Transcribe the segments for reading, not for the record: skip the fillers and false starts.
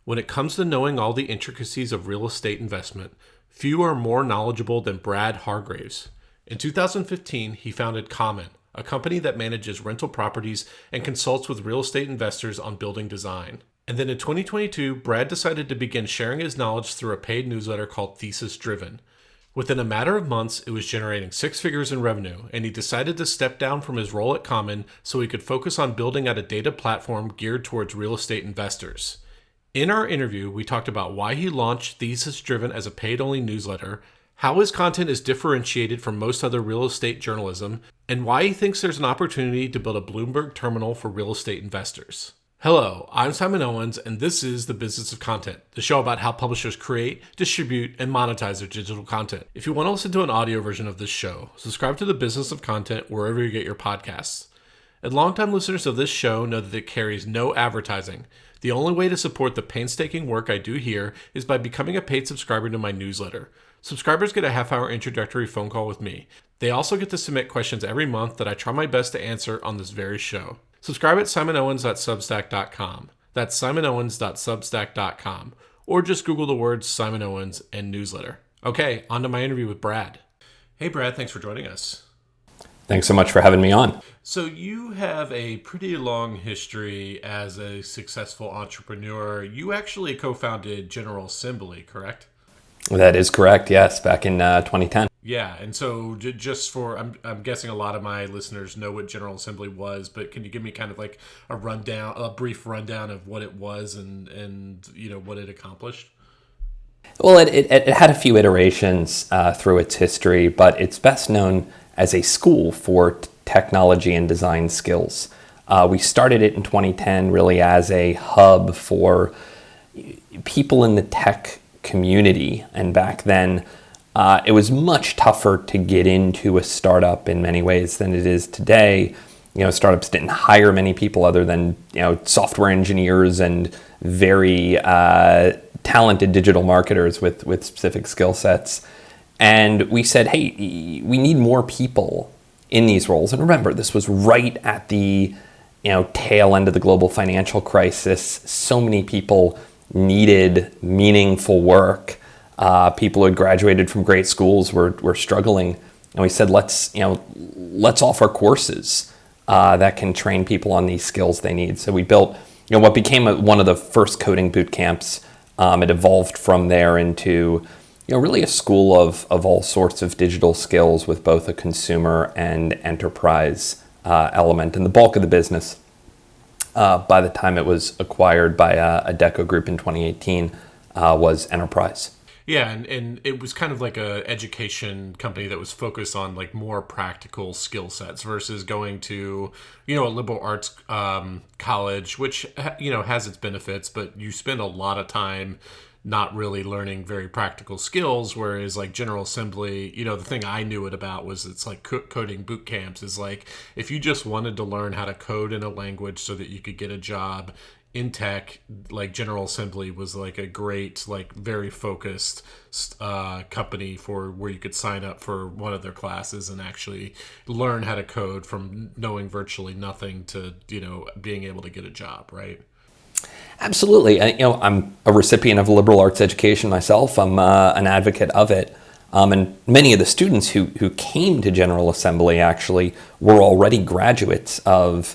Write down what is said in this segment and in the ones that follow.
When it comes to knowing all the intricacies of real estate investment, few are more knowledgeable than Brad Hargreaves. In 2015, he founded Common, a company that manages rental properties and consults with real estate investors on building design. And then in 2022, Brad decided to begin sharing his knowledge through a paid newsletter called Thesis Driven. Within a matter of months, it was generating six figures in revenue, and he decided to step down from his role at Common so he could focus on building out a data platform geared towards real estate investors. In our interview, we talked about why he launched Thesis Driven as a paid-only newsletter, how his content is differentiated from most other real estate journalism, and why he thinks there's an opportunity to build a Bloomberg Terminal for real estate investors. Hello, I'm Simon Owens, and this is The Business of Content, the show about how publishers create, distribute, and monetize their digital content. If you want to listen to an audio version of this show, subscribe to The Business of Content wherever you get your podcasts. And longtime listeners of this show know that it carries no advertising. The only way to support the painstaking work I do here is by becoming a paid subscriber to my newsletter. Subscribers get a half-hour introductory phone call with me. They also get to submit questions every month that I try my best to answer on this very show. Subscribe at simonowens.substack.com. That's simonowens.substack.com. Or just Google the words Simon Owens and newsletter. Okay, on to my interview with Brad. Hey Brad, thanks for joining us. Thanks so much for having me on. So you have a pretty long history as a successful entrepreneur. You actually co-founded General Assembly, correct? That is correct, yes, back in 2010. Yeah, and so just for, I'm guessing a lot of my listeners know what General Assembly was, but can you give me kind of like a brief rundown of what it was and you know what it accomplished? Well, it had a few iterations through its history, but it's best known as a school for technology and design skills. We started it in 2010 really as a hub for people in the tech community, and back then it was much tougher to get into a startup in many ways than it is today. You know, startups didn't hire many people other than, you know, software engineers and very talented digital marketers with specific skill sets. And we said, hey, we need more people in these roles. And remember, this was right at the tail end of the global financial crisis. So many people needed meaningful work. People who had graduated from great schools were struggling. And we said, let's offer courses that can train people on these skills they need. So we built what became one of the first coding boot camps. It evolved from there into really a school of all sorts of digital skills with both a consumer and enterprise element. And the bulk of the business, by the time it was acquired by a Deco Group in 2018, was enterprise. Yeah, and it was kind of like a education company that was focused on like more practical skill sets versus going to, a liberal arts college, which, has its benefits, but you spend a lot of time not really learning very practical skills, whereas like General Assembly, the thing I knew it about was it's like coding boot camps is like, if you just wanted to learn how to code in a language so that you could get a job in tech, like General Assembly was like a great, like very focused company for where you could sign up for one of their classes and actually learn how to code from knowing virtually nothing to, being able to get a job, right? Absolutely. I'm a recipient of liberal arts education myself. I'm an advocate of it. And many of the students who came to General Assembly actually were already graduates of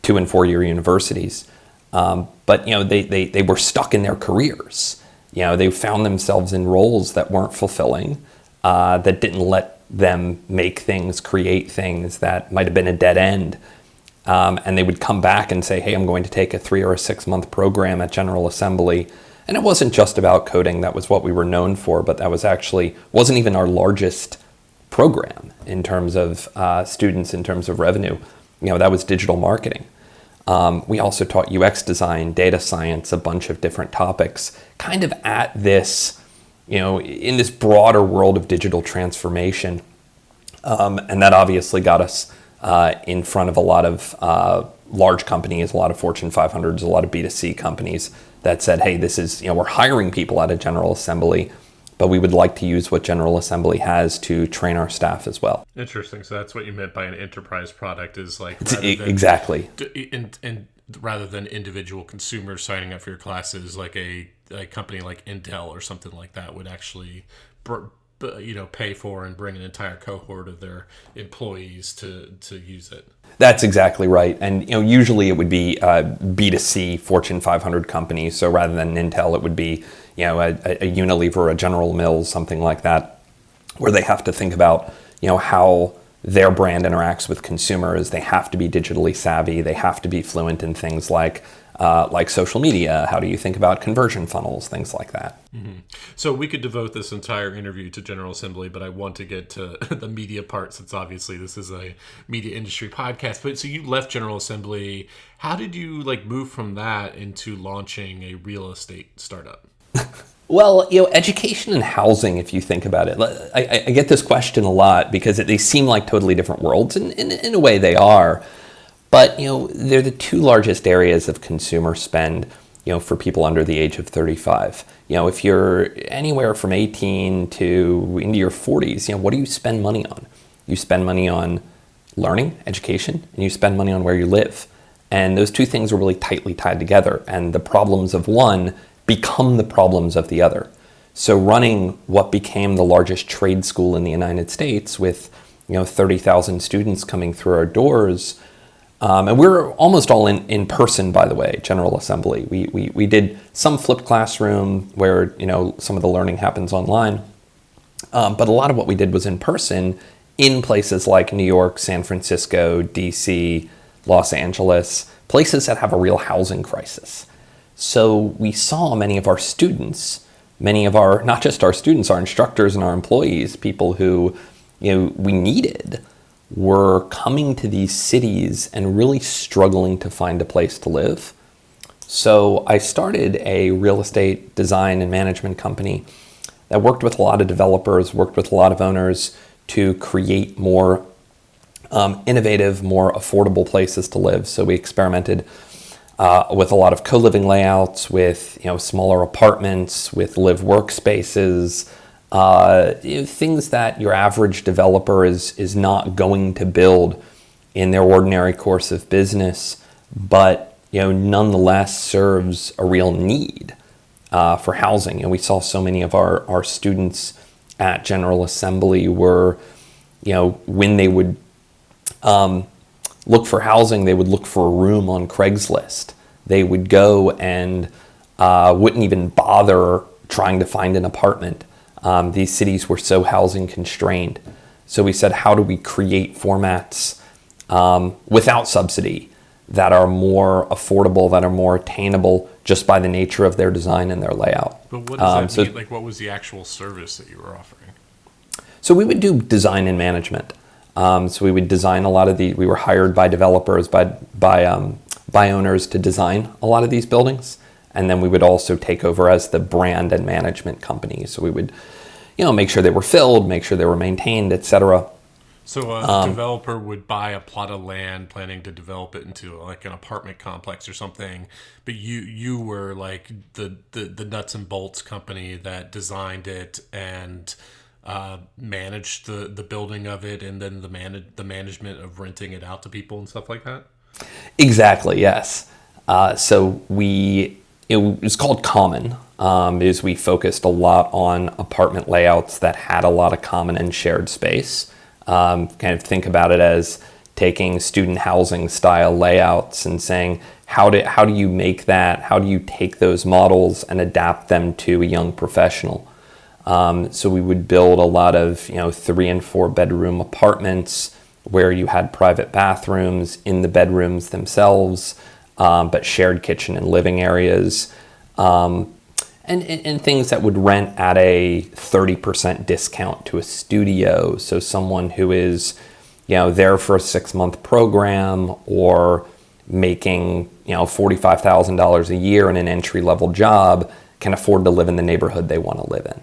2- and 4-year universities. But they were stuck in their careers. They found themselves in roles that weren't fulfilling, that didn't let them make things, create things that might have been a dead end. And they would come back and say, hey, I'm going to take a 3 or a 6 month program at General Assembly. And it wasn't just about coding. That was what we were known for, but that wasn't even our largest program in terms of students, in terms of revenue. That was digital marketing. We also taught UX design, data science, a bunch of different topics, kind of at this, in this broader world of digital transformation. And that obviously got us in front of a lot of large companies, a lot of Fortune 500s, a lot of B2C companies that said, hey, this is, we're hiring people out of General Assembly, but we would like to use what General Assembly has to train our staff as well. Interesting. So that's what you meant by an enterprise product is like... Exactly. And rather than individual consumers signing up for your classes, like a company like Intel or something like that would actually pay for and bring an entire cohort of their employees to use it. That's exactly right. And usually it would be B2C Fortune 500 companies. So rather than Intel, it would be a Unilever, a General Mills, something like that, where they have to think about how their brand interacts with consumers. They have to be digitally savvy. They have to be fluent in things like social media. How do you think about conversion funnels, things like that? Mm-hmm. So we could devote this entire interview to General Assembly, but I want to get to the media part, since obviously this is a media industry podcast. But so you left General Assembly. How did you move from that into launching a real estate startup? Well, education and housing, if you think about it, I get this question a lot because they seem like totally different worlds, and in a way they are. But, they're the two largest areas of consumer spend, for people under the age of 35. If you're anywhere from 18 to into your 40s, what do you spend money on? You spend money on learning, education, and you spend money on where you live. And those two things are really tightly tied together. And the problems of one become the problems of the other. So running what became the largest trade school in the United States with 30,000 students coming through our doors, and we're almost all in person, by the way, General Assembly. We did some flipped classroom where some of the learning happens online, but a lot of what we did was in person in places like New York, San Francisco, DC, Los Angeles, places that have a real housing crisis. So we saw many of our students, not just our students, our instructors and our employees, people who we needed, were coming to these cities and really struggling to find a place to live. So I started a real estate design and management company that worked with a lot of developers, worked with a lot of owners to create more innovative, more affordable places to live. So we experimented with a lot of co-living layouts, with smaller apartments, with live workspaces, things that your average developer is not going to build in their ordinary course of business, but nonetheless serves a real need for housing. And we saw so many of our students at General Assembly were, when they would look for housing, they would look for a room on Craigslist. They would go and wouldn't even bother trying to find an apartment. These cities were so housing constrained. So we said, how do we create formats without subsidy that are more affordable, that are more attainable just by the nature of their design and their layout? But what does that mean? What was the actual service that you were offering? So we would do design and management. So we would design a lot of we were hired by developers, by owners to design a lot of these buildings. And then we would also take over as the brand and management company. So we would, make sure they were filled, make sure they were maintained, etc. So a developer would buy a plot of land planning to develop it into an apartment complex or something, but you were like the nuts and bolts company that designed it and managed the building of it, and then the management of renting it out to people and stuff like that? Exactly, yes. So it was called Common, because we focused a lot on apartment layouts that had a lot of common and shared space. Kind of think about it as taking student housing style layouts and saying, how do you make that? How do you take those models and adapt them to a young professional? So we would build a lot of 3 and 4 bedroom apartments where you had private bathrooms in the bedrooms themselves, but shared kitchen and living areas, and things that would rent at a 30% discount to a studio. So someone who is there for a 6-month program or making $45,000 a year in an entry-level job can afford to live in the neighborhood they want to live in.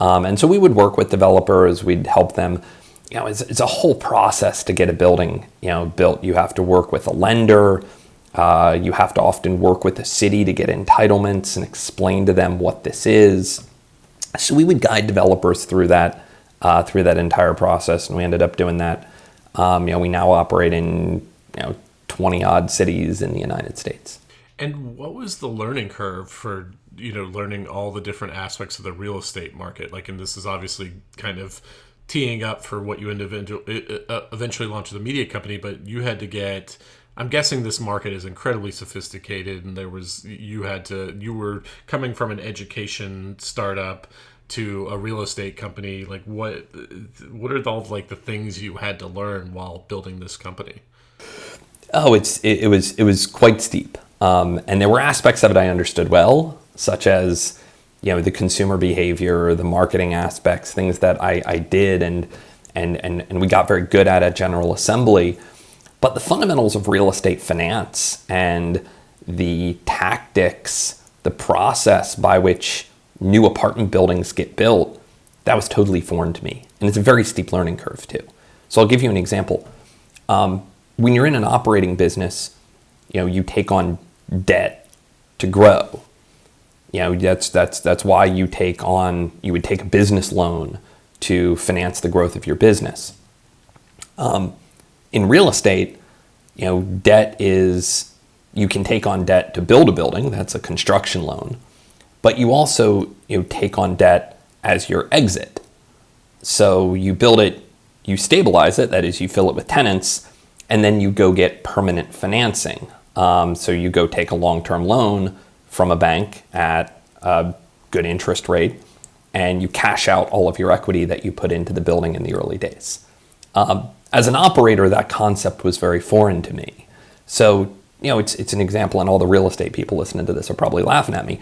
And so we would work with developers. We'd help them. It's a whole process to get a building built. You have to work with a lender. You have to often work with the city to get entitlements and explain to them what this is. So we would guide developers through that entire process, and we ended up doing that. We now operate in 20 odd cities in the United States. And what was the learning curve for, learning all the different aspects of the real estate market? Like, and this is obviously kind of teeing up for what you eventually launched the media company, but you had to get, I'm guessing this market is incredibly sophisticated, and you were coming from an education startup to a real estate company. Like, what are all like the things you had to learn while building this company? Oh, it was quite steep. And there were aspects of it I understood well, such as, the consumer behavior, the marketing aspects, things that I did and we got very good at General Assembly. But the fundamentals of real estate finance and the tactics, the process by which new apartment buildings get built, that was totally foreign to me. And it's a very steep learning curve too. So I'll give you an example. When you're in an operating business, you take on debt to grow. That's why you would take a business loan to finance the growth of your business. In real estate, debt is, you can take on debt to build a building. That's a construction loan. But you also take on debt as your exit. So you build it, you stabilize it, that is, you fill it with tenants, and then you go get permanent financing. So you go take a long-term loan from a bank at a good interest rate, and you cash out all of your equity that you put into the building in the early days. As an operator, that concept was very foreign to me. So, it's an example, and all the real estate people listening to this are probably laughing at me.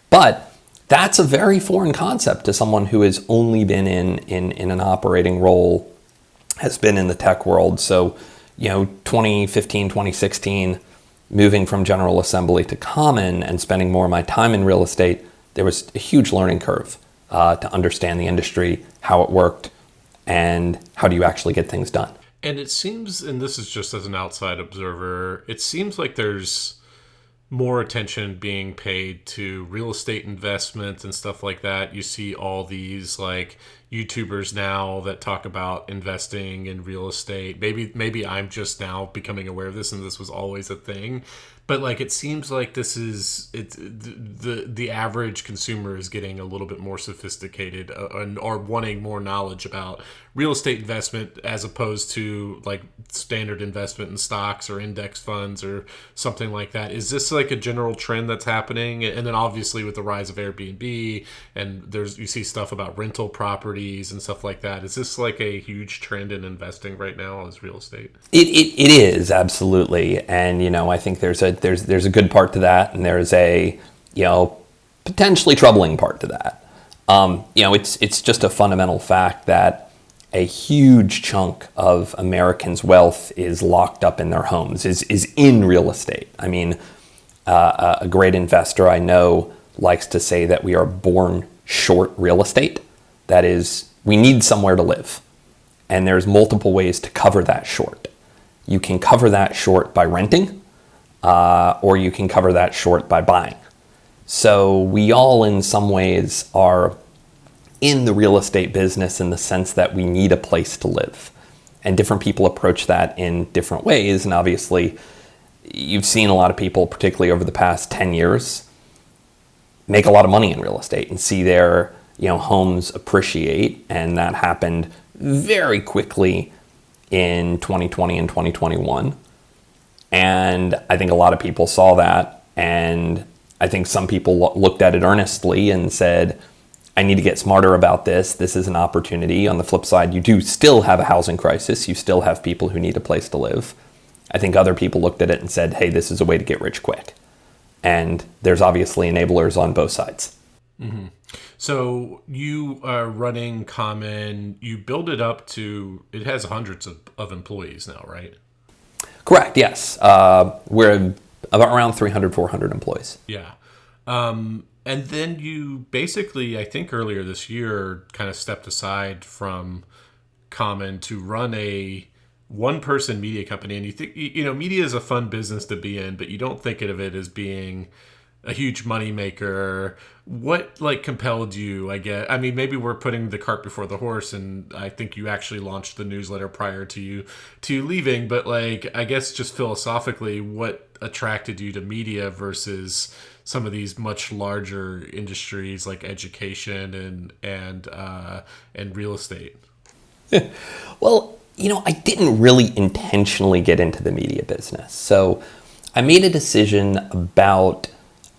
But that's a very foreign concept to someone who has only been in an operating role, has been in the tech world. So, 2015, 2016, moving from General Assembly to Common and spending more of my time in real estate, there was a huge learning curve to understand the industry, how it worked, and how do you actually get things done. And it seems, and this is just as an outside observer, it seems like there's more attention being paid to real estate investments and stuff like that. You see all these like YouTubers now that talk about investing in real estate. Maybe I'm just now becoming aware of this, and this was always a thing. But like, it seems like the average consumer is getting a little bit more sophisticated and are wanting more knowledge about real estate investment as opposed to like standard investment in stocks or index funds or something like that. Is this like a general trend that's happening? And then obviously with the rise of Airbnb and you see stuff about rental properties and stuff like that. Is this like a huge trend in investing right now as real estate? It is, absolutely. And, I think there's a good part to that, and there's a, potentially troubling part to that. It's just a fundamental fact that a huge chunk of Americans' wealth is locked up in their homes, is in real estate. I mean, a great investor I know likes to say that we are born short real estate. That is, we need somewhere to live. And there's multiple ways to cover that short. You can cover that short by renting, or you can cover that short by buying. So we all, in some ways, are in the real estate business in the sense that we need a place to live. And different people approach that in different ways. And obviously, you've seen a lot of people, particularly over the past 10 years, make a lot of money in real estate and see their homes appreciate. And that happened very quickly in 2020 and 2021. And I think a lot of people saw that. And I think some people looked at it earnestly and said, I need to get smarter about this. This is an opportunity. On the flip side, you do still have a housing crisis. You still have people who need a place to live. I think other people looked at it and said, hey, this is a way to get rich quick. And there's obviously enablers on both sides. Mm-hmm. So you are running Common. You build it up to, it has hundreds of employees now, right? Correct, yes. We're about around 300, 400 employees. Yeah. And then you basically, I think earlier this year, kind of stepped aside from Common to run a one-person media company. And you think, media is a fun business to be in, but you don't think of it as being a huge moneymaker. What like compelled you, I guess? I mean, maybe we're putting the cart before the horse, and I think you actually launched the newsletter prior to you leaving. But like, I guess just philosophically, what attracted you to media versus some of these much larger industries like education and real estate? Well, I didn't really intentionally get into the media business. So I made a decision about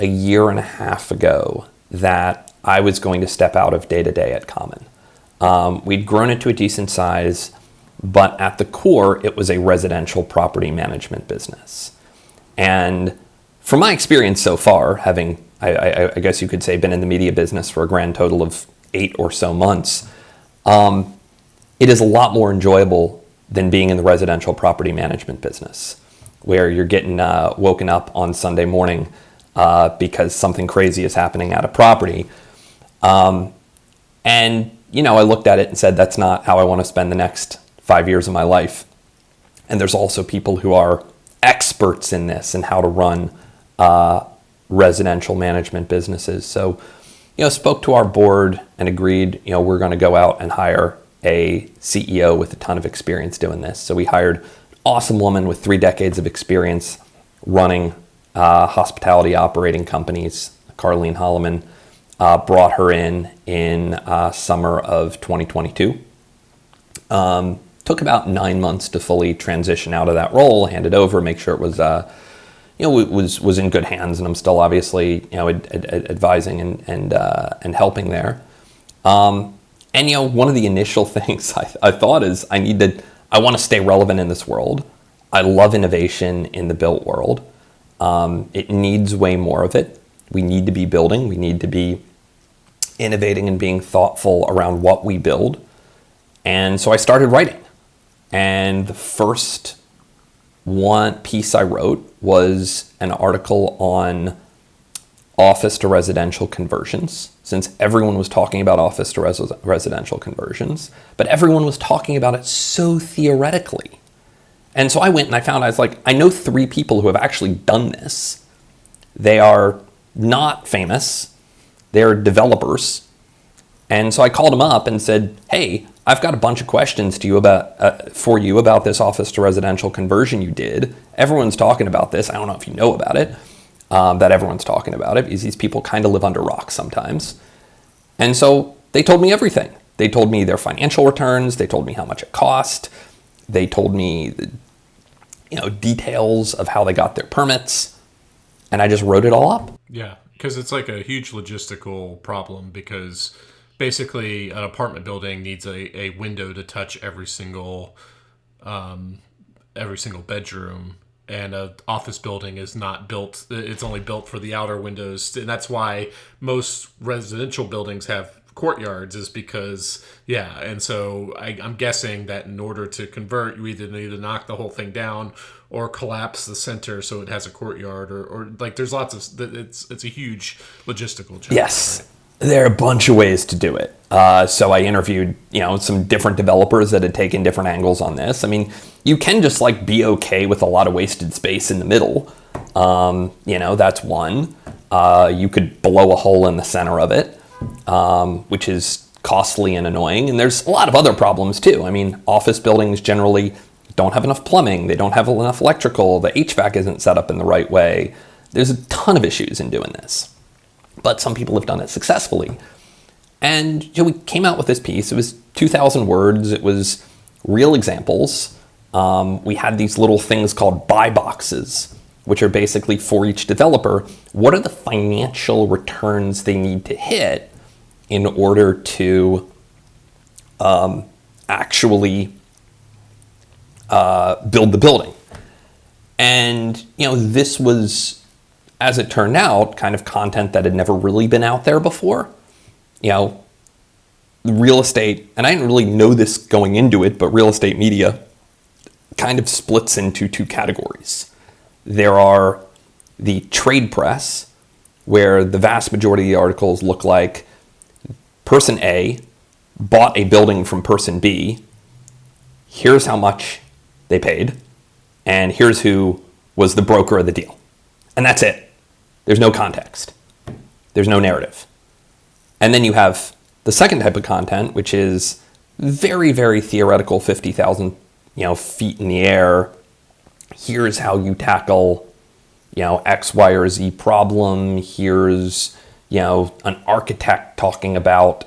a year and a half ago that I was going to step out of day-to-day at Common. We'd grown it to a decent size, but at the core, it was a residential property management business. And from my experience so far, having, I guess you could say, been in the media business for a grand total of 8 or so months, it is a lot more enjoyable than being in the residential property management business, where you're getting woken up on Sunday morning because something crazy is happening at a property. And, I looked at it and said, that's not how I want to spend the next 5 years of my life. And there's also people who are experts in this and how to run residential management businesses. So, spoke to our board and agreed, we're going to go out and hire a CEO with a ton of experience doing this. So we hired an awesome woman with 3 decades of experience running hospitality operating companies, Carleen Holloman. Brought her in summer of 2022. Took about 9 months to fully transition out of that role, hand it over, make sure it was, was in good hands, and I'm still obviously, advising and helping there. And one of the initial things I thought is I want to stay relevant in this world. I love innovation in the built world. It needs way more of it. We need to be building. We need to be innovating and being thoughtful around what we build. And so I started writing. And the first piece I wrote was an article on office to residential conversions, since everyone was talking about office to residential conversions, but everyone was talking about it so theoretically. And so I went and I was like, I know 3 people who have actually done this. They are not famous. They're developers. And so I called them up and said, hey, I've got a bunch of questions to you about this office to residential conversion you did. Everyone's talking about this. I don't know if you know about it, that everyone's talking about it, because these people kind of live under rocks sometimes. And so they told me everything. They told me their financial returns. They told me how much it cost. They told me details of how they got their permits. And I just wrote it all up. Yeah, because it's like a huge logistical problem, because basically an apartment building needs a window to touch every single bedroom, and an office building is not built. It's only built for the outer windows, and that's why most residential buildings have courtyards, is because and so I'm guessing that in order to convert, you either need to knock the whole thing down or collapse the center so it has a courtyard, or like there's lots of it's a huge logistical challenge. Yes. Right? There are a bunch of ways to do it. So I interviewed, some different developers that had taken different angles on this. I mean, you can just be okay with a lot of wasted space in the middle. That's one. You could blow a hole in the center of it, which is costly and annoying. And there's a lot of other problems too. I mean, office buildings generally don't have enough plumbing. They don't have enough electrical. The HVAC isn't set up in the right way. There's a ton of issues in doing this. But some people have done it successfully. And we came out with this piece. It was 2,000 words. It was real examples. We had these little things called buy boxes, which are basically for each developer. What are the financial returns they need to hit in order to actually build the building? And, this was, as it turned out, kind of content that had never really been out there before. Real estate, and I didn't really know this going into it, but real estate media kind of splits into 2 categories. There are the trade press, where the vast majority of the articles look like person A bought a building from person B, here's how much they paid, and here's who was the broker of the deal. And that's it. There's no context. There's no narrative. And then you have the second type of content, which is very, very theoretical, 50,000 feet in the air. Here's how you tackle X, Y, or Z problem. Here's an architect talking about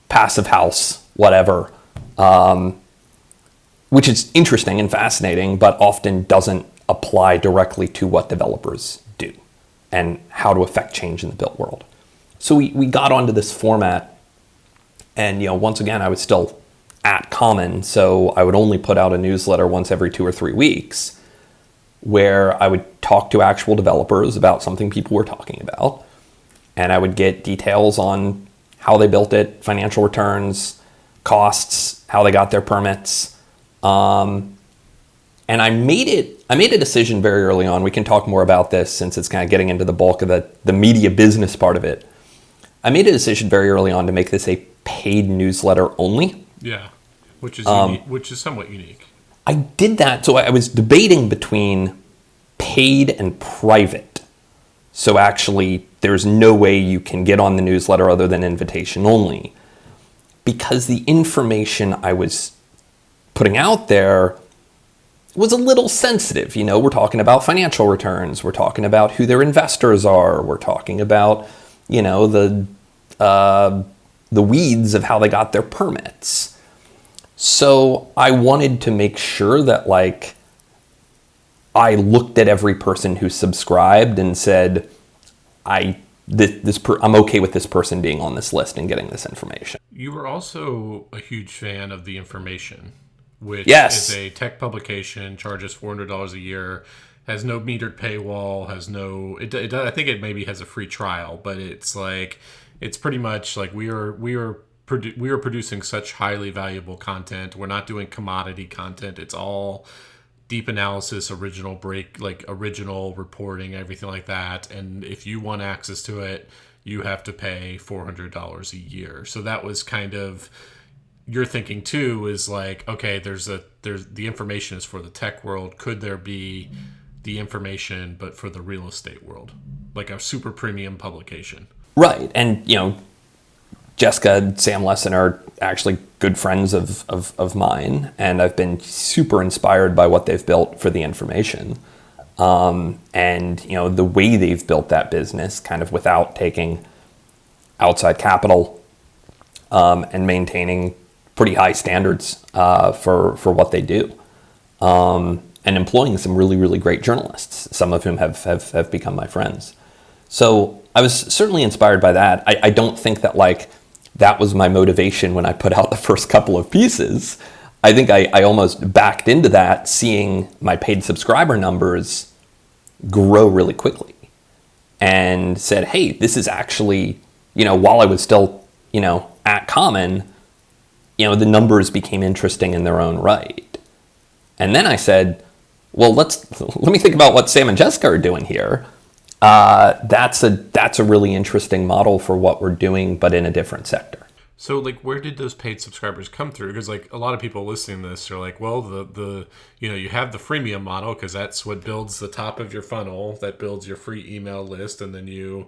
passive house, whatever, which is interesting and fascinating, but often doesn't apply directly to what developers do and how to affect change in the built world. So we got onto this format, and once again, I was still at Common, so I would only put out a newsletter once every 2 or 3 weeks, where I would talk to actual developers about something people were talking about, and I would get details on how they built it, financial returns, costs, how they got their permits, and I made a decision very early on. We can talk more about this since it's kind of getting into the bulk of the media business part of it. I made a decision very early on to make this a paid newsletter only. Yeah, which is somewhat unique. I did that, so I was debating between paid and private. So actually, there's no way you can get on the newsletter other than invitation only, because the information I was putting out there was a little sensitive. We're talking about financial returns. We're talking about who their investors are. We're talking about, the weeds of how they got their permits. So I wanted to make sure that I looked at every person who subscribed and said, I'm okay with this person being on this list and getting this information. You were also a huge fan of The Information, which Yes. is a tech publication, charges $400 a year, has no metered paywall, has no. I think it maybe has a free trial, but it's pretty much like we are producing such highly valuable content. We're not doing commodity content. It's all deep analysis, original reporting, everything like that. And if you want access to it, you have to pay $400 a year. So that was kind of your thinking too, is okay, there's the information is for the tech world. Could there be the information, but for the real estate world, like a super premium publication? Right. And, Jessica and Sam Lesson are actually good friends of mine, and I've been super inspired by what they've built for The Information. And, the way they've built that business kind of without taking outside capital, and maintaining pretty high standards for what they do, and employing some really, really great journalists, some of whom have become my friends. So I was certainly inspired by that. I don't think that that was my motivation when I put out the first couple of pieces. I think I almost backed into that, seeing my paid subscriber numbers grow really quickly, and said, hey, this is actually, while I was still, at Common, the numbers became interesting in their own right. And then I said, well, let me think about what Sam and Jessica are doing here. That's a really interesting model for what we're doing, but in a different sector. So where did those paid subscribers come through? Because a lot of people listening to this are well, the you have the freemium model, because that's what builds the top of your funnel, that builds your free email list, and then you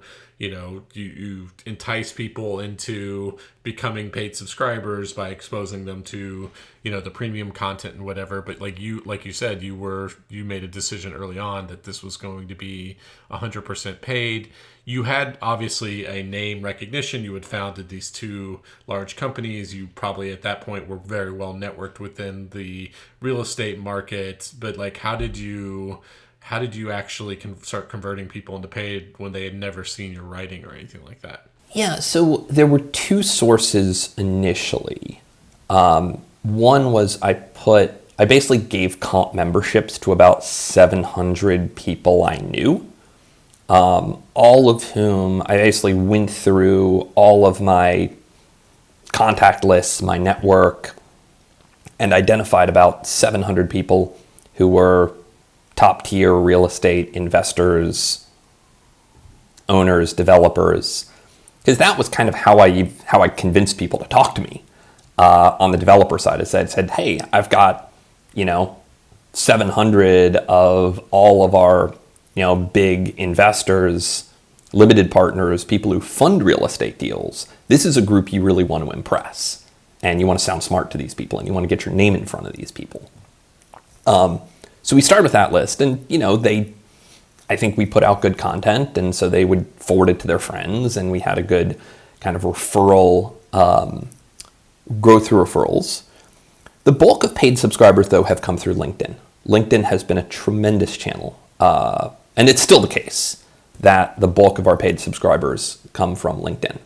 entice people into becoming paid subscribers by exposing them to the premium content and whatever. But like you said, you made a decision early on that this was going to be 100% paid. You had obviously a name recognition. You had founded these 2 large companies. You probably at that point were very well networked within the real estate market. But how did you actually start converting people into paid when they had never seen your writing or anything like that? Yeah, so there were 2 sources initially. One was I basically gave comp memberships to about 700 people I knew. All of whom I basically went through all of my contact lists, my network, and identified about 700 people who were top tier real estate investors, owners, developers, because that was kind of how I convinced people to talk to me. On the developer side, I said, hey, I've got 700 of all of our big investors, limited partners, people who fund real estate deals, this is a group you really want to impress. And you want to sound smart to these people, and you want to get your name in front of these people. So we started with that list, and I think we put out good content, and so they would forward it to their friends, and we had a good kind of referral, growth through referrals. The bulk of paid subscribers, though, have come through LinkedIn. LinkedIn has been a tremendous channel, and it's still the case that the bulk of our paid subscribers come from LinkedIn.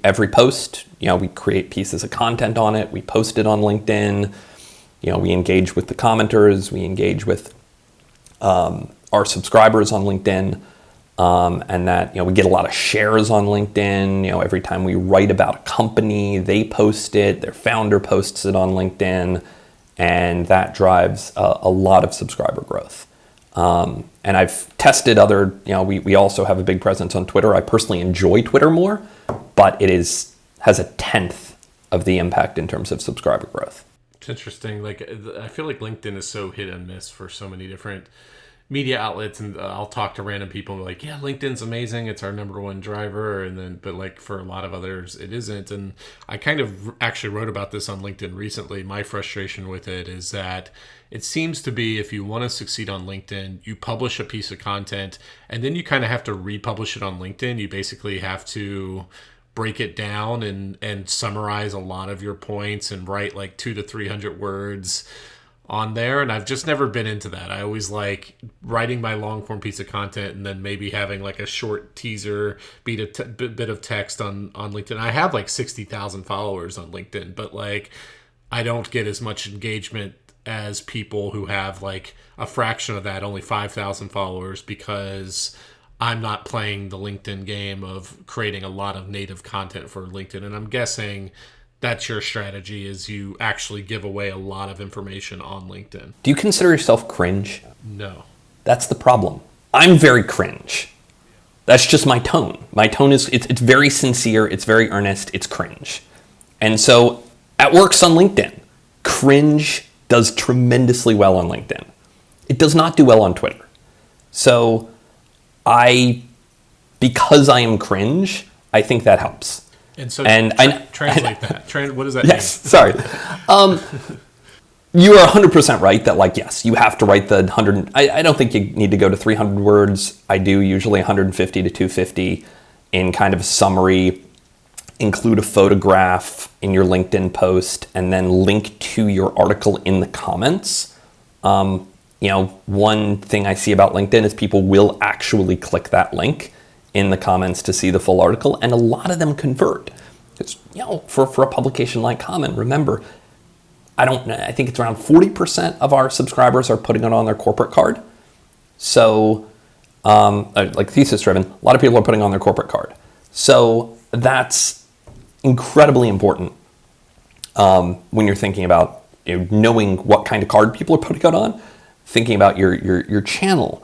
Every post, we create pieces of content on it. We post it on LinkedIn. We engage with the commenters. We engage with our subscribers on LinkedIn. And that, we get a lot of shares on LinkedIn. Every time we write about a company, they post it. Their founder posts it on LinkedIn. And that drives a lot of subscriber growth. And I've tested other, we also have a big presence on Twitter. I personally enjoy Twitter more, but it has a 1/10 of the impact in terms of subscriber growth. It's interesting. I feel like LinkedIn is so hit and miss for so many different media outlets, and I'll talk to random people and be like, yeah, LinkedIn's amazing, it's our number one driver, but for a lot of others it isn't. And I kind of actually wrote about this on LinkedIn recently. My frustration with it is that it seems to be, if you want to succeed on LinkedIn, you publish a piece of content and then you kind of have to republish it on LinkedIn. You basically have to break it down and summarize a lot of your points and write 200 to 300 words on there. And I've just never been into that. I always like writing my long form piece of content and then maybe having a short teaser bit of text on LinkedIn. I have 60,000 followers on LinkedIn, but I don't get as much engagement as people who have a fraction of that, only 5,000 followers, because I'm not playing the LinkedIn game of creating a lot of native content for LinkedIn. And I'm guessing that's your strategy, is you actually give away a lot of information on LinkedIn. Do you consider yourself cringe? No. That's the problem. I'm very cringe. That's just my tone. My tone is, it's very sincere, it's very earnest, it's cringe. And so it works on LinkedIn. Cringe does tremendously well on LinkedIn. It does not do well on Twitter. So because I am cringe, I think that helps. And so translate that. What does that mean? Yes, sorry. You are 100% right that yes, you have to write the 100. I don't think you need to go to 300 words. I do usually 150 to 250 in kind of a summary, include a photograph in your LinkedIn post, and then link to your article in the comments. One thing I see about LinkedIn is people will actually click that link in the comments to see the full article, and a lot of them convert. It's, for a publication like Common, remember, I think it's around 40% of our subscribers are putting it on their corporate card. So, Thesis Driven, a lot of people are putting on their corporate card. So that's incredibly important when you're thinking about knowing what kind of card people are putting it on, thinking about your channel.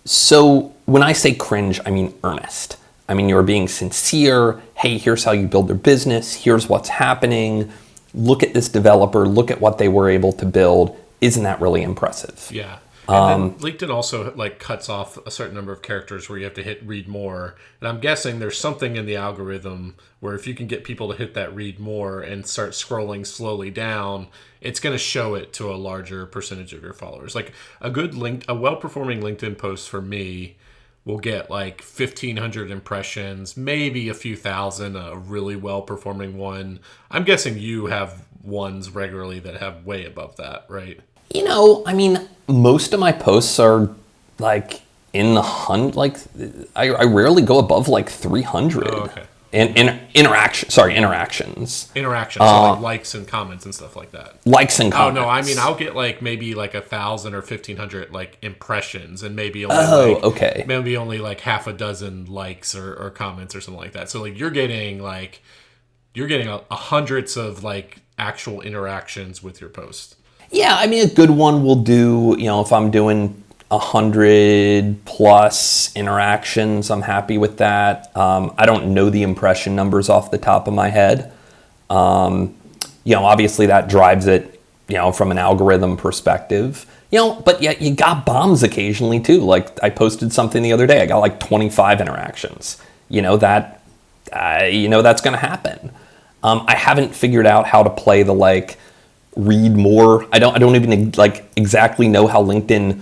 So when I say cringe, I mean earnest. I mean, you're being sincere. Hey, here's how you build their business. Here's what's happening. Look at this developer. Look at what they were able to build. Isn't that really impressive? Yeah. And then LinkedIn also cuts off a certain number of characters where you have to hit read more. And I'm guessing there's something in the algorithm where if you can get people to hit that read more and start scrolling slowly down, it's going to show it to a larger percentage of your followers. A well-performing LinkedIn post for me will get 1,500 impressions, maybe a few thousand, a really well-performing one. I'm guessing you have ones regularly that have way above that, right? Most of my posts are in the I rarely go above 300. Oh, okay. Interactions. Interactions, so likes and comments and stuff like that. Likes and comments. Oh no, I mean I'll get maybe 1,000 or 1,500 impressions, and maybe only maybe only half a dozen likes or comments or something like that. So you're getting a hundreds of actual interactions with your post. Yeah, I mean a good one will do. If I'm doing 100 plus interactions, I'm happy with that. I don't know the impression numbers off the top of my head. Obviously that drives it, from an algorithm perspective. But yeah, you got bombs occasionally too. Like I posted something the other day, I got like 25 interactions. That's going to happen. I haven't figured out how to play the like read more. I don't even like exactly know how LinkedIn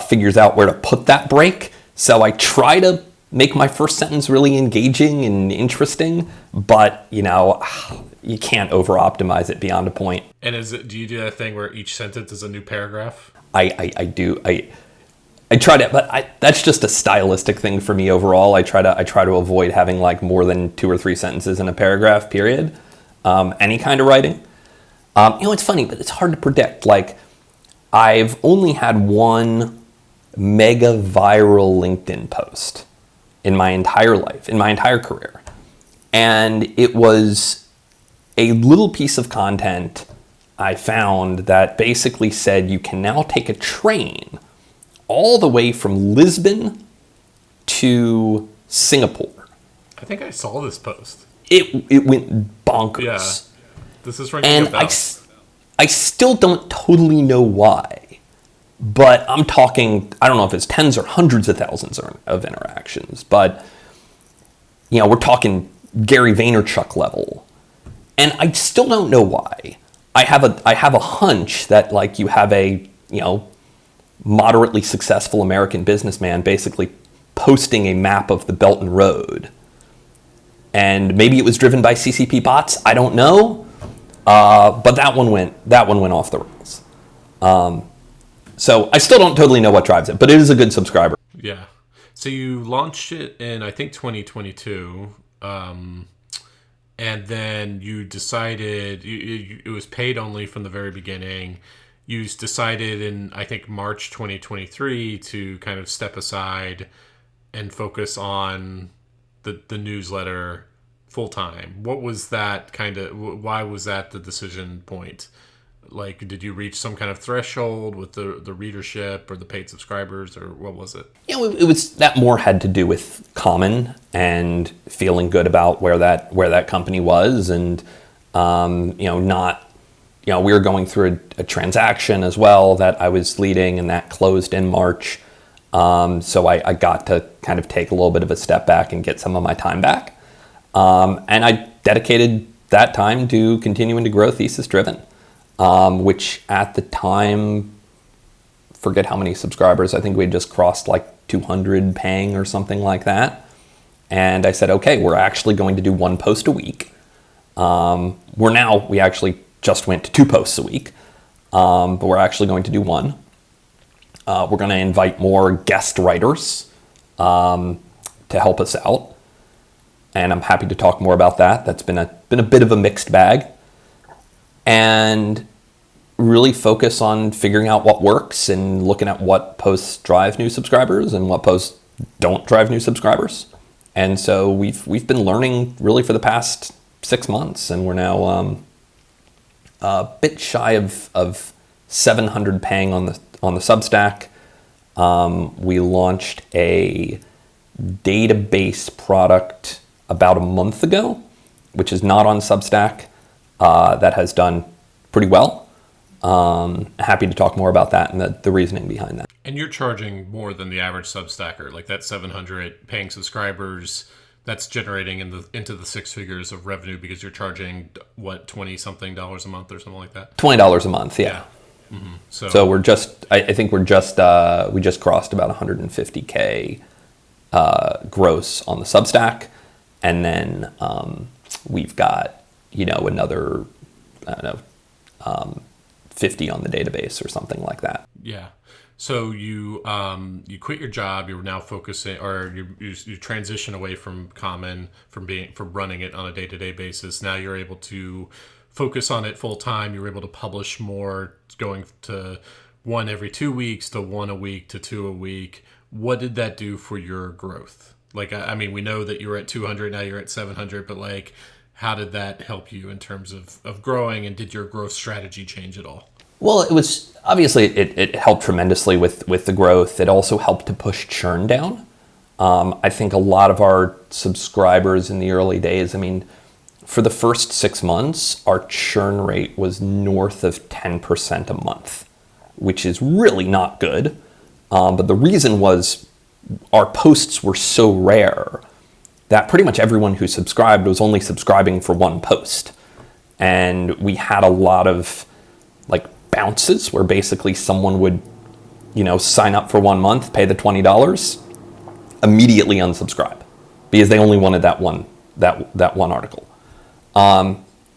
figures out where to put that break. So I try to make my first sentence really engaging and interesting, but you can't over optimize it beyond a point. And do you do that thing where each sentence is a new paragraph? I do. I try to, but that's just a stylistic thing for me overall. I try to avoid having like more than 2 or 3 sentences in a paragraph, period. Any kind of writing. It's funny, but it's hard to predict. Like, I've only had one mega viral LinkedIn post in my entire life, in my entire career. And it was a little piece of content I found that basically said you can now take a train all the way from Lisbon to Singapore. I think I saw this post. It went bonkers. Yeah. This is ringing and a bell. I still don't totally know why, but I'm talking, I don't know if it's tens or hundreds of thousands of interactions, but we're talking Gary Vaynerchuk level. And I still don't know why. I have a hunch that like you have a, moderately successful American businessman basically posting a map of the Belt and Road. And maybe it was driven by CCP bots. I don't know. But that one went off the rails. So I still don't totally know what drives it, but it is a good subscriber. Yeah. So you launched it in, I think, 2022. And then you decided it was paid only from the very beginning. You decided in, I think, March 2023 to kind of step aside and focus on the newsletter full time. What was that why was that the decision point? Like, did you reach some kind of threshold with the readership or the paid subscribers, or what was it? It was that more had to do with Common and feeling good about where that company was, and we were going through a transaction as well that I was leading, and that closed in March. So I got to kind of take a little bit of a step back and get some of my time back. And I dedicated that time to continuing to grow Thesis Driven, which at the time, forget how many subscribers, I think we had just crossed like 200 paying or something like that. And I said, okay, we're actually going to do 1 post a week. We actually just went to 2 posts a week, but we're actually going to do 1. We're going to invite more guest writers to help us out. And I'm happy to talk more about that. That's been a bit of a mixed bag. And really focus on figuring out what works and looking at what posts drive new subscribers and what posts don't drive new subscribers. And so we've been learning really for the past 6 months, and we're now a bit shy of 700 paying on the Substack. We launched a database product about a month ago, which is not on Substack, that has done pretty well. Happy to talk more about that and the reasoning behind that. And you're charging more than the average Substacker, like that 700 paying subscribers, that's generating into the 6 figures of revenue because you're charging, what, $20-something a month or something like that? $20 a month, yeah. Mm-hmm. So we're just, I think we just crossed about 150K gross on the Substack. And then we've got, another, 50 on the database or something like that. Yeah. So you quit your job. You're now focusing, or you transition away from Common, from running it on a day-to-day basis. Now you're able to focus on it full time. You're able to publish more, going to 1 every 2 weeks to 1 a week to 2 a week. What did that do for your growth? Like, I mean, we know that you were at 200, now you're at 700, but like, how did that help you in terms of growing, and did your growth strategy change at all? Well, it was obviously it helped tremendously with the growth. It also helped to push churn down. I think a lot of our subscribers in the early days, I mean, for the first 6 months, our churn rate was north of 10% a month. which is really not good. But the reason was our posts were so rare that pretty much everyone who subscribed was only subscribing for one post. And we had a lot of like bounces where basically someone would, sign up for 1 month, pay the $20, immediately unsubscribe because they only wanted that one article.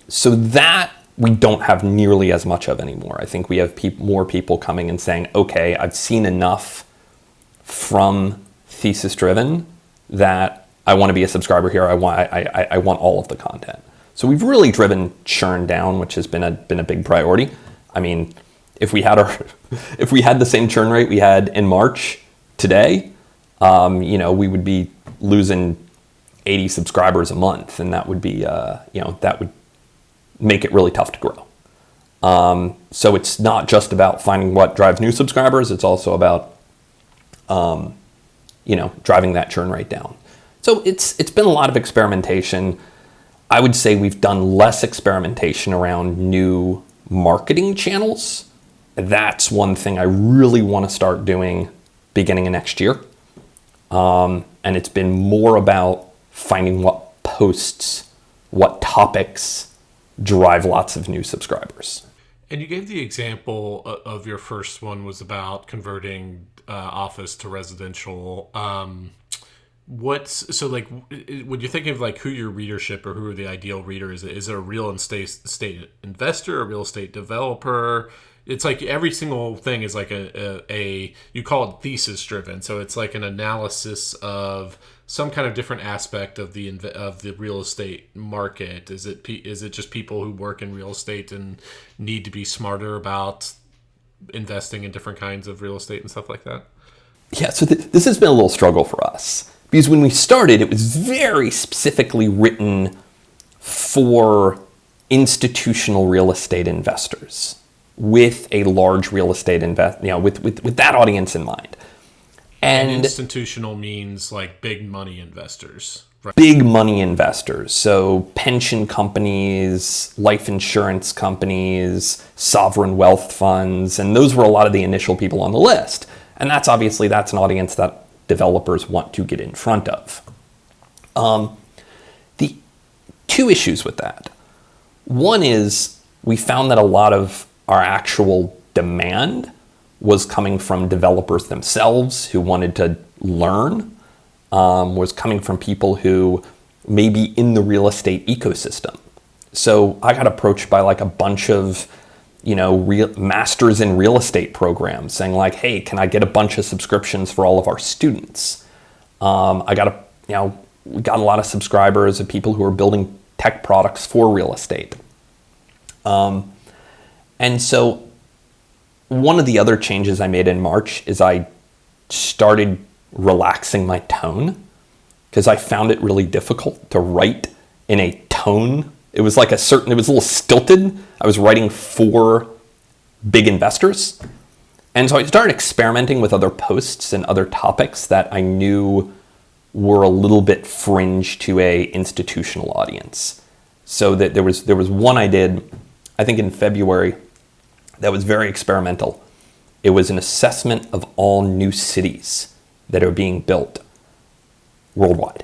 So that we don't have nearly as much of anymore. I think we have more people coming and saying, okay, I've seen enough from Thesis Driven that I want to be a subscriber here. I want all of the content. So we've really driven churn down, which has been a big priority. I mean, if we had the same churn rate we had in March today, we would be losing 80 subscribers a month, and that would be that would make it really tough to grow. So it's not just about finding what drives new subscribers. It's also about driving that churn rate down. So it's been a lot of experimentation. I would say we've done less experimentation around new marketing channels. That's one thing I really want to start doing beginning of next year. And it's been more about finding what posts, what topics drive lots of new subscribers. And you gave the example of your first one was about converting office to residential. When you're thinking of like who your readership or who are the ideal reader, is it a real estate investor, a real estate developer? It's like every single thing is like a you call it thesis driven. So it's like an analysis of some kind of different aspect of the real estate market. Is it just people who work in real estate and need to be smarter about investing in different kinds of real estate and stuff like that? Yeah, so this has been a little struggle for us because when we started, it was very specifically written for institutional real estate investors with a large real estate with that audience in mind. And institutional means like big money investors, right? Big money investors. So pension companies, life insurance companies, sovereign wealth funds, and those were a lot of the initial people on the list. And that's an audience that developers want to get in front of. The two issues with that. One is we found that a lot of our actual demand was coming from developers themselves who wanted to learn, was coming from people who may be in the real estate ecosystem. So I got approached by like a bunch of, masters in real estate programs saying like, hey, can I get a bunch of subscriptions for all of our students? We got a lot of subscribers of people who are building tech products for real estate. And so one of the other changes I made in March is I started relaxing my tone because I found it really difficult to write in a tone. It was a little stilted. I was writing for big investors. And so I started experimenting with other posts and other topics that I knew were a little bit fringe to a institutional audience. So that there was one I did, I think in February, that was very experimental. It was an assessment of all new cities that are being built worldwide.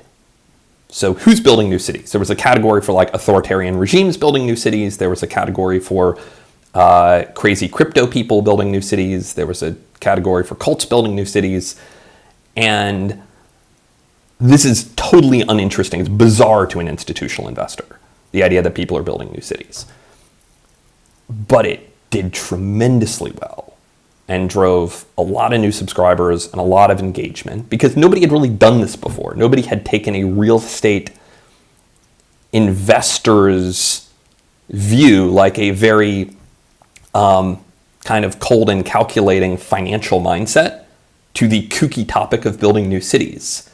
So who's building new cities? There was a category for like authoritarian regimes building new cities. There was a category for crazy crypto people building new cities. There was a category for cults building new cities. And this is totally uninteresting. It's bizarre to an institutional investor, the idea that people are building new cities. But it did tremendously well and drove a lot of new subscribers and a lot of engagement because nobody had really done this before. Nobody had taken a real estate investor's view, like a very kind of cold and calculating financial mindset, to the kooky topic of building new cities.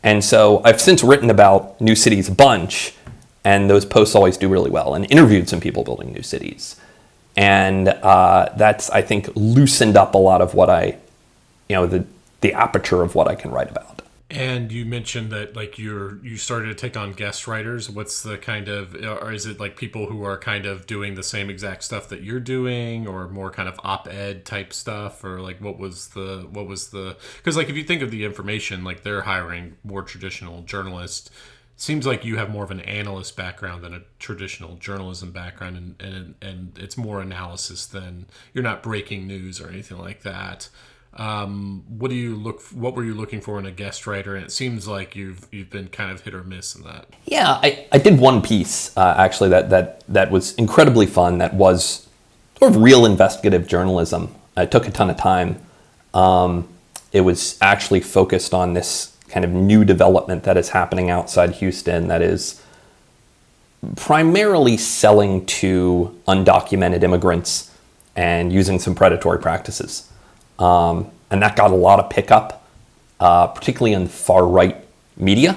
And so I've since written about new cities a bunch, and those posts always do really well, and interviewed some people building new cities. And that's, I think, loosened up a lot of what the aperture of what I can write about. And you mentioned that like you started to take on guest writers. What's the kind of, or is it like people who are kind of doing the same exact stuff that you're doing, or more kind of op-ed type stuff, or like what was the because like if you think of the information, like they're hiring more traditional journalists. Seems like you have more of an analyst background than a traditional journalism background, and it's more analysis than you're not breaking news or anything like that. What were you looking for in a guest writer? And it seems like you've been kind of hit or miss in that. Yeah, I did one piece actually that was incredibly fun. That was sort of real investigative journalism. It took a ton of time. It was actually focused on this kind of new development that is happening outside Houston that is primarily selling to undocumented immigrants and using some predatory practices. And that got a lot of pickup, particularly in far right media,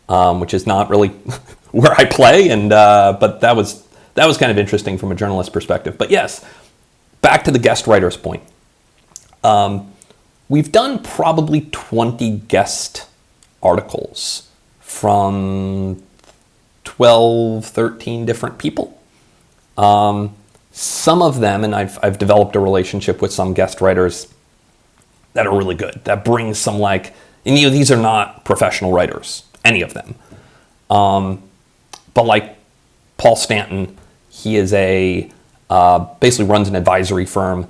which is not really where I play. And but that was kind of interesting from a journalist perspective. But yes, back to the guest writer's point. We've done probably 20 guest articles from 12, 13 different people. Some of them, and I've developed a relationship with some guest writers that are really good, that brings some like, and these are not professional writers, any of them. But like Paul Stanton, he is basically runs an advisory firm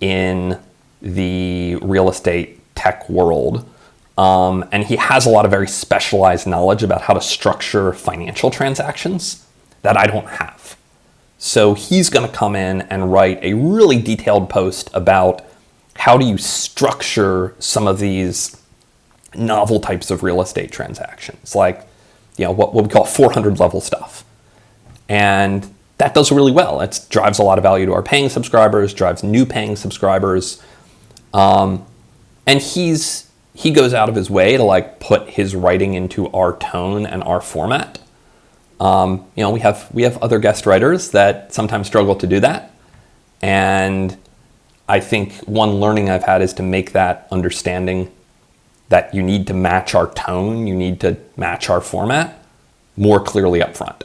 in the real estate tech world. And he has a lot of very specialized knowledge about how to structure financial transactions that I don't have. So he's going to come in and write a really detailed post about how do you structure some of these novel types of real estate transactions, like what we call 400 level stuff. And that does really well. It drives a lot of value to our paying subscribers, drives new paying subscribers. And he goes out of his way to like put his writing into our tone and our format. We have other guest writers that sometimes struggle to do that. And I think one learning I've had is to make that understanding that you need to match our tone, you need to match our format more clearly up front.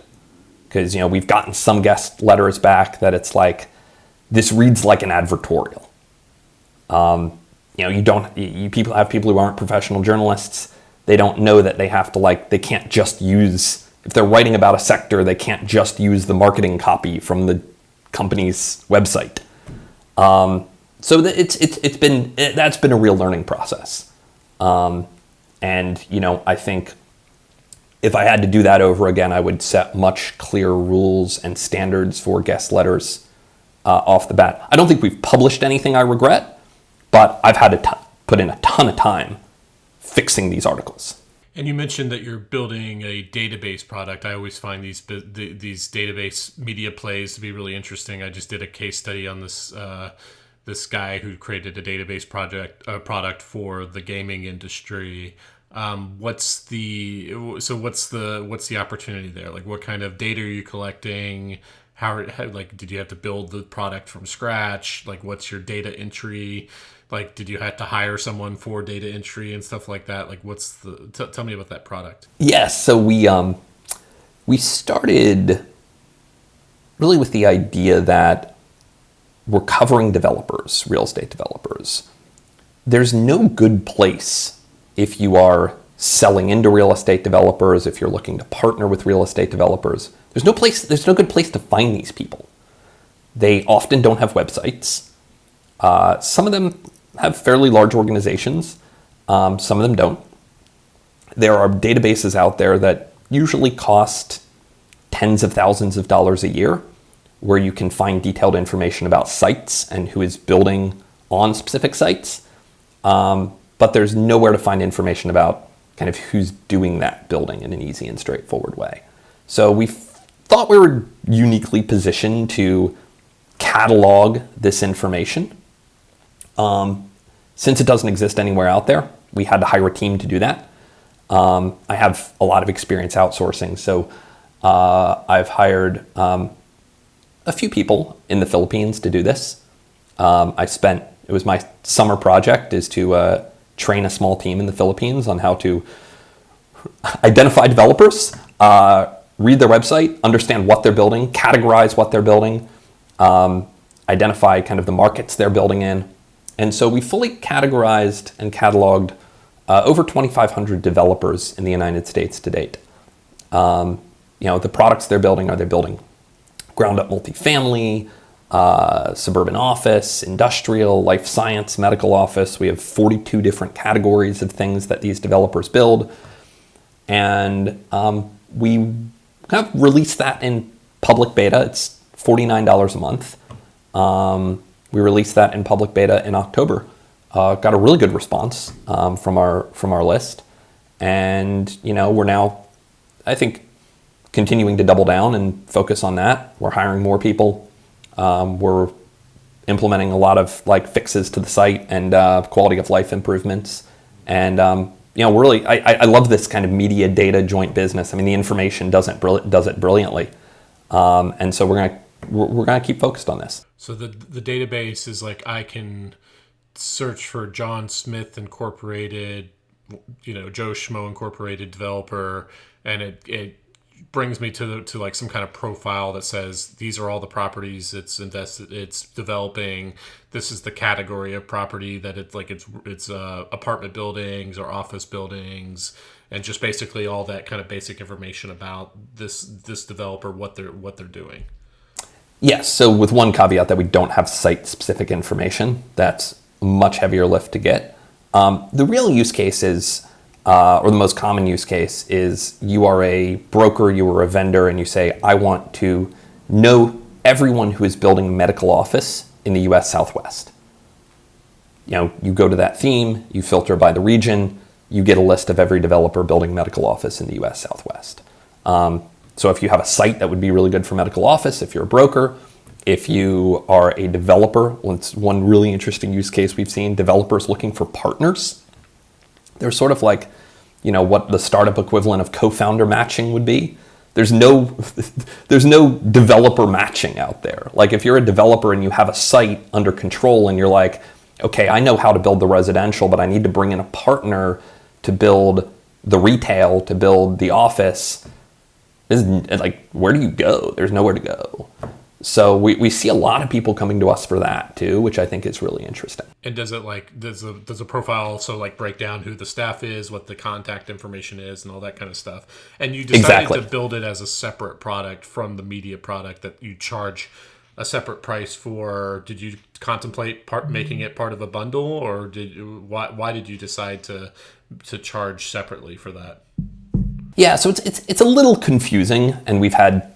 Because, we've gotten some guest letters back that it's like, this reads like an advertorial. People have people who aren't professional journalists. They don't know that they have to they can't just use, if they're writing about a sector, they can't just use the marketing copy from the company's website. So that's been a real learning process. And I think if I had to do that over again, I would set much clearer rules and standards for guest letters off the bat. I don't think we've published anything I regret, but I've had to put in a ton of time fixing these articles. And you mentioned that you're building a database product. I always find these database media plays to be really interesting. I just did a case study on this guy who created a database product for the gaming industry. What's the opportunity there? Like, what kind of data are you collecting? How did you have to build the product from scratch? Like, what's your data entry? Like, did you have to hire someone for data entry and stuff like that? Like, tell me about that product. Yes, so we started really with the idea that we're covering developers, real estate developers. There's no good place if you are selling into real estate developers, if you're looking to partner with real estate developers. There's no good place to find these people. They often don't have websites. Some of them have fairly large organizations. Some of them don't. There are databases out there that usually cost tens of thousands of dollars a year, where you can find detailed information about sites and who is building on specific sites. But there's nowhere to find information about kind of who's doing that building in an easy and straightforward way. So we thought we were uniquely positioned to catalog this information. Since it doesn't exist anywhere out there, we had to hire a team to do that. I have a lot of experience outsourcing, so I've hired a few people in the Philippines to do this. It was my summer project is to train a small team in the Philippines on how to identify developers, read their website, understand what they're building, categorize what they're building, identify kind of the markets they're building in. And so we fully categorized and cataloged over 2,500 developers in the United States to date. The products they're building, are they building ground up multifamily, suburban office, industrial, life science, medical office? We have 42 different categories of things that these developers build. And we kind of released that in public beta. It's $49 a month. We released that in public beta in October. Got a really good response from our list. And, we're now, I think, continuing to double down and focus on that. We're hiring more people. We're implementing a lot of fixes to the site and quality of life improvements. And we're really, I love this kind of media data joint business. I mean, the information does it brilliantly, and so we're gonna keep focused on this. So the database is I can search for John Smith Incorporated, Joe Schmo Incorporated developer, and it brings me to some kind of profile that says these are all the properties it's developing. This is the category of property that it's apartment buildings or office buildings, and just basically all that kind of basic information about this developer, what they're doing. Yes, so with one caveat that we don't have site-specific information. That's a much heavier lift to get. The real use case is, or the most common use case is, you are a broker, you are a vendor, and you say, I want to know everyone who is building a medical office in the US Southwest. You go to that theme, you filter by the region, you get a list of every developer building medical office in the US Southwest. So if you have a site, that would be really good for medical office. If you're a broker, if you are a developer, it's one really interesting use case we've seen, developers looking for partners. They're sort of like, what the startup equivalent of co-founder matching would be. There's no developer matching out there. If you're a developer and you have a site under control and you're like, okay, I know how to build the residential, but I need to bring in a partner to build the retail, to build the office. Where do you go? There's nowhere to go. So we see a lot of people coming to us for that too, which I think is really interesting. And does it does a profile also break down who the staff is, what the contact information is, and all that kind of stuff? And you decided to build it as a separate product from the media product that you charge a separate price for. Did you contemplate making it part of a bundle, or why did you decide to charge separately for that? Yeah, so it's a little confusing, and we've had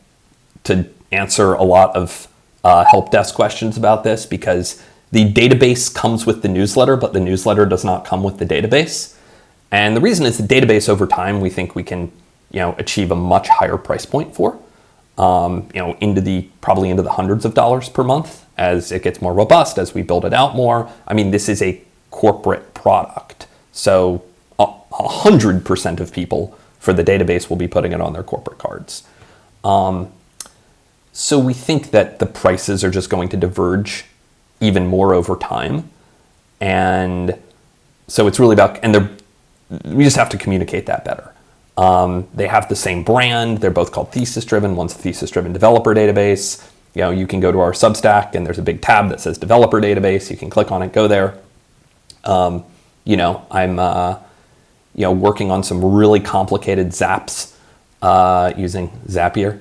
to answer a lot of help desk questions about this, because the database comes with the newsletter, but the newsletter does not come with the database. And the reason is the database, over time, we think we can achieve a much higher price point for, probably into the hundreds of dollars per month as it gets more robust, as we build it out more. I mean, this is a corporate product, so 100% of people for the database will be putting it on their corporate cards. So we think that the prices are just going to diverge even more over time. And so it's really about, we just have to communicate that better. They have the same brand. They're both called Thesis Driven. One's a Thesis Driven developer database. You can go to our Substack and there's a big tab that says developer database. You can click on it, go there. I'm working on some really complicated zaps using Zapier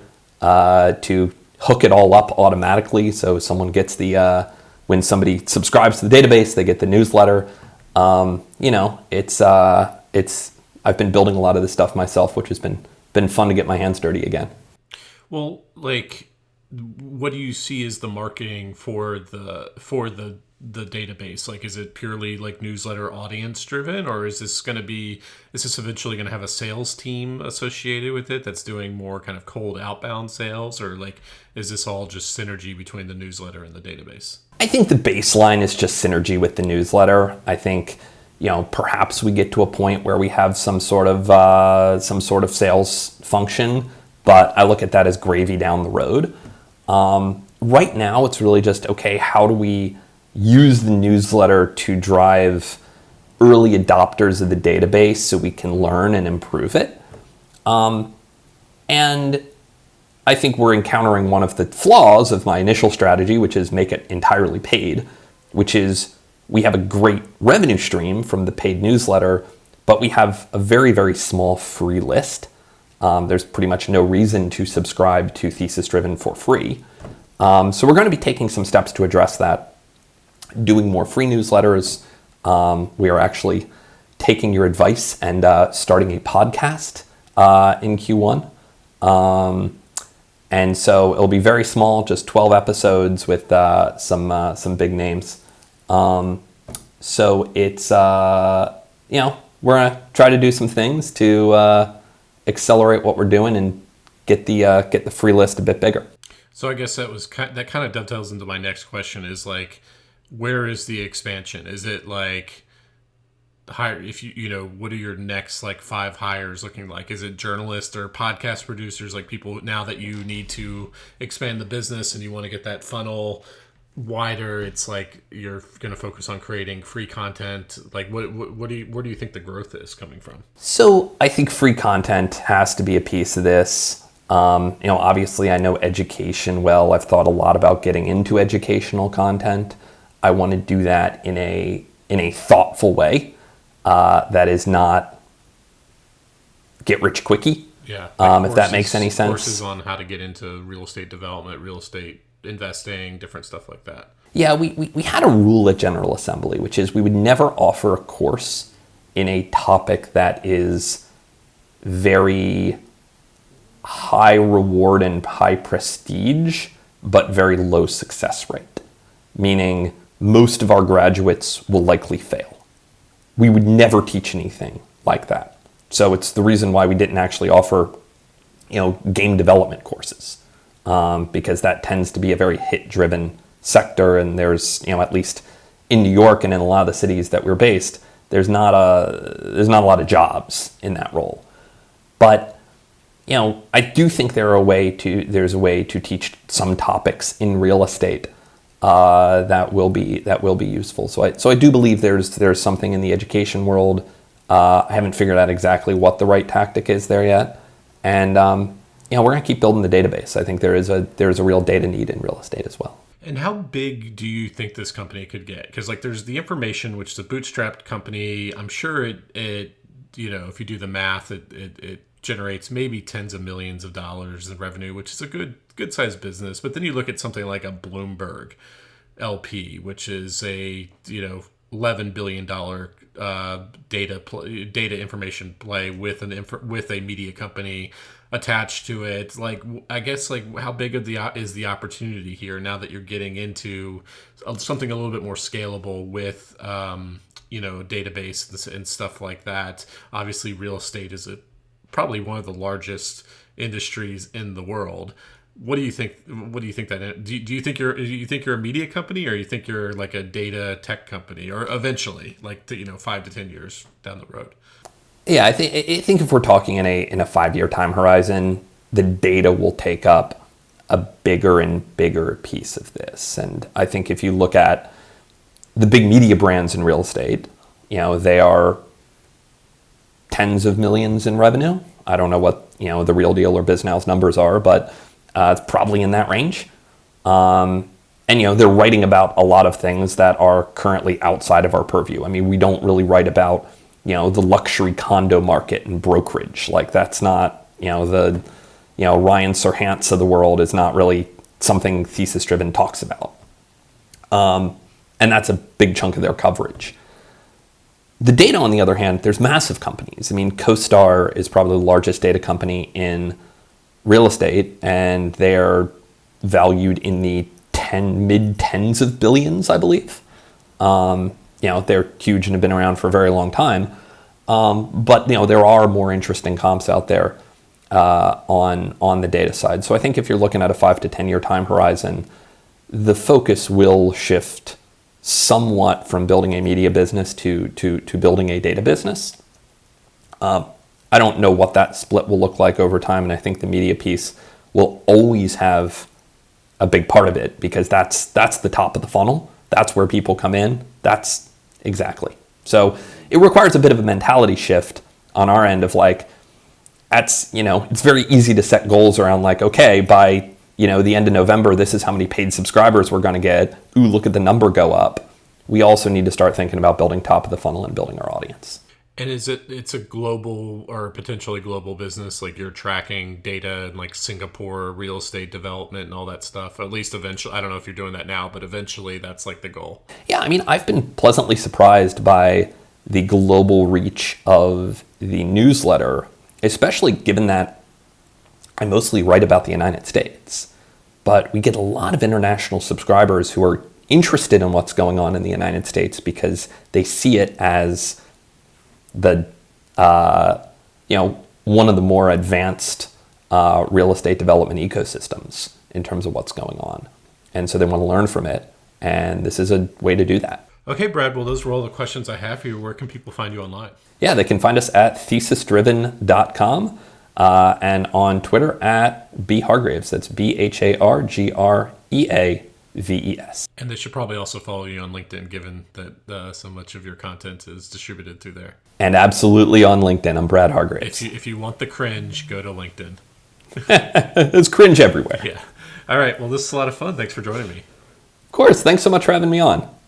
to hook it all up automatically. So someone gets when somebody subscribes to the database, they get the newsletter. I've been building a lot of this stuff myself, which has been fun to get my hands dirty again. Well, what do you see as the marketing for the database? Is it purely newsletter audience driven, or is this eventually going to have a sales team associated with it that's doing more kind of cold outbound sales, or is this all just synergy between the newsletter and the database? I think the baseline is just synergy with the newsletter. I think perhaps we get to a point where we have some sort of sales function, but I look at that as gravy down the road. Right now, it's really just, okay, how do we use the newsletter to drive early adopters of the database so we can learn and improve it. And I think we're encountering one of the flaws of my initial strategy, which is make it entirely paid, which is we have a great revenue stream from the paid newsletter, but we have a very, very small free list. There's pretty much no reason to subscribe to Thesis Driven for free. So we're going to be taking some steps to address that, doing more free newsletters. We are actually taking your advice and starting a podcast in Q1. And so it'll be very small, just 12 episodes with some big names. So it's, we're going to try to do some things to accelerate what we're doing and get the free list a bit bigger. So I guess that kind of dovetails into my next question is like, where is the expansion? Is it like hire, if what are your next like 5 hires looking like? Is it journalists or podcast producers, like people now that you need to expand the business and you want to get that funnel wider? It's like you're going to focus on creating free content. Like where do you think the growth is coming from? So I think free content has to be a piece of this. Obviously I know education well. I've thought a lot about getting into educational content. I want to do that in a thoughtful way. That is not get rich quickie. Yeah. If that makes any sense. Courses on how to get into real estate development, real estate investing, different stuff like that. Yeah, we had a rule at General Assembly, which is we would never offer a course in a topic that is very high reward and high prestige, but very low success rate. Meaning most of our graduates will likely fail. We would never teach anything like that. So it's the reason why we didn't actually offer, game development courses, because that tends to be a very hit-driven sector, and there's, at least in New York and in a lot of the cities that we're based, there's not a lot of jobs in that role. But I do think there's a way to teach some topics in real estate that will be useful. So I do believe there's something in the education world. I haven't figured out exactly what the right tactic is there yet, and we're going to keep building the database. I think there is a real data need in real estate as well. And how big do you think this company could get? Because like there's the information, which is a bootstrapped company. I'm sure it if you do the math, it generates maybe tens of millions of dollars in revenue, which is a good sized business. But then you look at something like a Bloomberg LP, which is a $11 billion data information play with a media company attached to it. Like, I guess, like, how big is the opportunity here now that you're getting into something a little bit more scalable with database and stuff like that? Obviously, real estate is probably one of the largest industries in the world. What do you think? Do you think you're a media company, or you think you're like a data tech company, or eventually, like 5 to 10 years down the road? Yeah, I think if we're talking in a 5-year time horizon, the data will take up a bigger and bigger piece of this. And I think if you look at the big media brands in real estate, they are tens of millions in revenue. I don't know what the Real Deal or BizNow's numbers are, but it's probably in that range. And they're writing about a lot of things that are currently outside of our purview. I mean, we don't really write about the luxury condo market and brokerage. Like, that's not the Ryan Serhants of the world is not really something Thesis Driven talks about. And that's a big chunk of their coverage. The data, on the other hand, there's massive companies. I mean, CoStar is probably the largest data company in real estate, and they're valued in the mid-tens of billions, I believe. They're huge and have been around for a very long time. But there are more interesting comps out there on the data side. So I think if you're looking at a 5 to 10 year time horizon, the focus will shift somewhat from building a media business to building a data business. I don't know what that split will look like over time, and I think the media piece will always have a big part of it, because that's the top of the funnel. That's where people come in. That's exactly. So it requires a bit of a mentality shift on our end of like, it's very easy to set goals around like, okay, by the end of November, this is how many paid subscribers we're going to get. Ooh, look at the number go up. We also need to start thinking about building top of the funnel and building our audience. And it's a global or potentially global business? Like you're tracking data in like Singapore real estate development and all that stuff, at least eventually. I don't know if you're doing that now, but eventually that's like the goal. Yeah, I mean, I've been pleasantly surprised by the global reach of the newsletter, especially given that I mostly write about the United States. But we get a lot of international subscribers who are interested in what's going on in the United States because they see it as the one of the more advanced real estate development ecosystems in terms of what's going on, and so they want to learn from it, and this is a way to do that. Okay, Brad. Well, those were all the questions I have for you. Where can people find you online? Yeah, they can find us at thesisdriven.com and on Twitter at bhargreaves. That's BHARGREAVES. And they should probably also follow you on LinkedIn, given that so much of your content is distributed through there. And absolutely on LinkedIn. I'm Brad Hargreaves. If you want the cringe, go to LinkedIn. There's cringe everywhere. Yeah. All right. Well, this is a lot of fun. Thanks for joining me. Of course. Thanks so much for having me on.